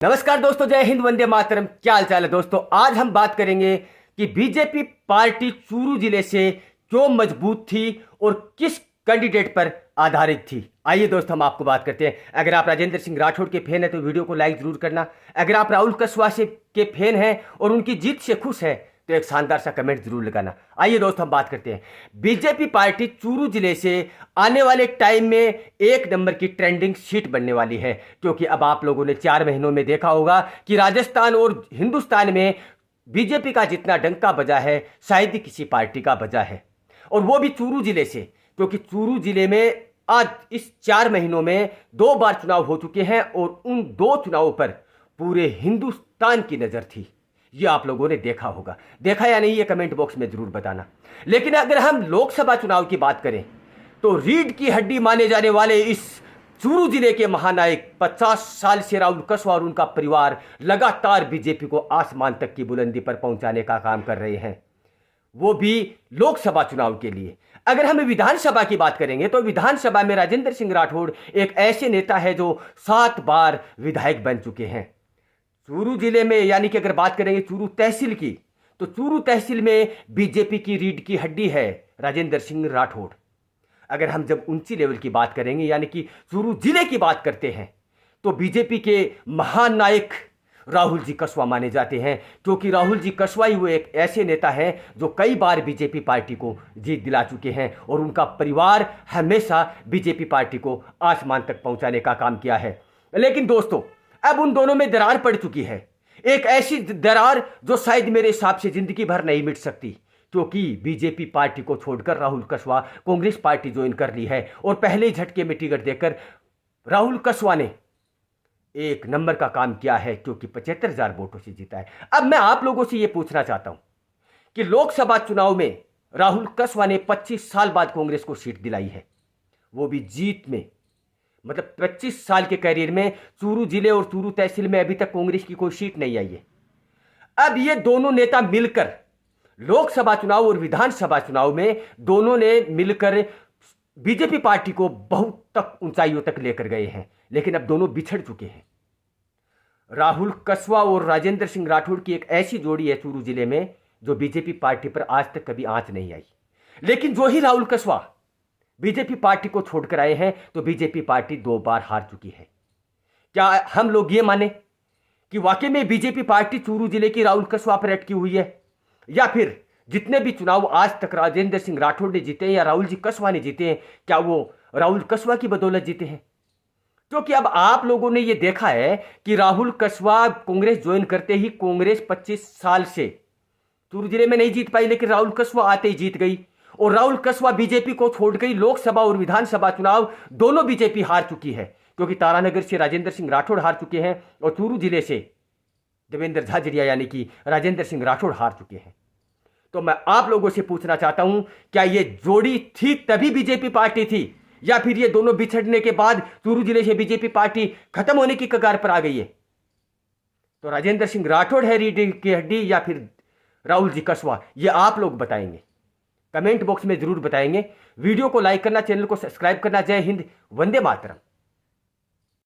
नमस्कार दोस्तों, जय हिंद, वंदे मातरम। क्या हाल चाल है दोस्तों। आज हम बात करेंगे कि बीजेपी पार्टी चूरू जिले से क्यों मजबूत थी और किस कैंडिडेट पर आधारित थी। आइए दोस्तों, हम आपको बात करते हैं। अगर आप राजेंद्र सिंह राठौड़ के फैन हैं तो वीडियो को लाइक जरूर करना। अगर आप राहुल कस्वा से के फैन हैं और उनकी जीत से खुश हैं तो एक शानदार सा कमेंट जरूर लगाना। आइए दोस्तों, हम बात करते हैं। बीजेपी पार्टी चूरू जिले से आने वाले टाइम में एक नंबर की ट्रेंडिंग सीट बनने वाली है, क्योंकि अब आप लोगों ने 4 महीनों में देखा होगा कि राजस्थान और हिंदुस्तान में बीजेपी का जितना डंका बजा है शायद ही किसी पार्टी का बजा है, और वो भी चूरू जिले से। क्योंकि चूरू जिले में आज इस 4 महीनों में 2 बार चुनाव हो चुके हैं और उन 2 चुनावों पर पूरे हिंदुस्तान की नजर थी। ये आप लोगों ने देखा होगा, देखा या नहीं ये कमेंट बॉक्स में जरूर बताना। लेकिन अगर हम लोकसभा चुनाव की बात करें तो रीढ़ की हड्डी माने जाने वाले इस चूरू जिले के महानायक 50 साल से राहुल कस्वा और उनका परिवार लगातार बीजेपी को आसमान तक की बुलंदी पर पहुंचाने का काम कर रहे हैं, वो भी लोकसभा चुनाव के लिए। अगर हम विधानसभा की बात करेंगे तो विधानसभा में राजेंद्र सिंह राठौड़ एक ऐसे नेता है जो 7 बार विधायक बन चुके हैं चूरू जिले में। यानी कि अगर बात करेंगे चूरू तहसील की तो चूरू तहसील में बीजेपी की रीढ़ की हड्डी है राजेंद्र सिंह राठौड़। अगर हम जब ऊंची लेवल की बात करेंगे यानी कि चूरू जिले की बात करते हैं तो बीजेपी के महान नायक राहुल जी कस्वा माने जाते हैं, क्योंकि राहुल जी कस्वा ही वो एक ऐसे नेता हैं जो कई बार बीजेपी पार्टी को जीत दिला चुके हैं और उनका परिवार हमेशा बीजेपी पार्टी को आसमान तक पहुंचाने का काम किया है। लेकिन दोस्तों, अब उन दोनों में दरार पड़ चुकी है, एक ऐसी दरार जो शायद मेरे हिसाब से जिंदगी भर नहीं मिट सकती, क्योंकि बीजेपी पार्टी को छोड़कर राहुल कस्वा कांग्रेस पार्टी ज्वाइन कर ली है और पहले ही झटके में टिकट देकर राहुल कस्वा ने एक नंबर का काम किया है, क्योंकि 75,000 वोटों से जीता है। अब मैं आप लोगों से यह पूछना चाहता हूं कि लोकसभा चुनाव में राहुल कस्वा ने 25 साल बाद कांग्रेस को सीट दिलाई है, वो भी जीत में। मतलब 25 साल के करियर में चूरू जिले और चूरू तहसील में अभी तक कांग्रेस की कोई सीट नहीं आई है। अब ये दोनों नेता मिलकर लोकसभा चुनाव और विधानसभा चुनाव में दोनों ने मिलकर बीजेपी पार्टी को बहुत तक ऊंचाइयों तक लेकर गए हैं, लेकिन अब दोनों बिछड़ चुके हैं। राहुल कस्वा और राजेंद्र सिंह राठौड़ की एक ऐसी जोड़ी है चूरू जिले में जो बीजेपी पार्टी पर आज तक कभी आंच नहीं आई। लेकिन जो ही राहुल कस्वा बीजेपी पार्टी को छोड़कर आए हैं तो बीजेपी पार्टी 2 बार हार चुकी है। क्या हम लोग ये माने कि वाकई में बीजेपी पार्टी चूरू जिले की राहुल कस्वा पर अटकी हुई है, या फिर जितने भी चुनाव आज तक राजेंद्र सिंह राठौड़ ने जीते हैं या राहुल जी कस्वा ने जीते हैं, क्या वो राहुल कस्वा की बदौलत जीते हैं? क्योंकि अब आप लोगों ने यह देखा है कि राहुल कस्वा कांग्रेस ज्वाइन करते ही कांग्रेस 25 साल से चूरू जिले में नहीं जीत पाई, लेकिन राहुल कस्वा आते ही जीत गई। और राहुल कस्वा बीजेपी को छोड़ गई। लोकसभा और विधानसभा चुनाव दोनों बीजेपी हार चुकी है, क्योंकि तारानगर से राजेंद्र सिंह राठौड़ हार चुके हैं और चूरू जिले से देवेंद्र झाझड़िया यानी कि राजेंद्र सिंह राठौड़ हार चुके हैं। तो मैं आप लोगों से पूछना चाहता हूं, क्या ये जोड़ी थी तभी बीजेपी पार्टी थी, या फिर ये दोनों बिछड़ने के बाद चूरू जिले से बीजेपी पार्टी खत्म होने की कगार पर आ गई है? तो राजेंद्र सिंह राठौड़ है रीढ़ की हड्डी या फिर राहुल जी कस्वा, ये आप लोग बताएंगे, कमेंट बॉक्स में जरूर बताएंगे। वीडियो को लाइक करना, चैनल को सब्सक्राइब करना। जय हिंद, वंदे मातरम।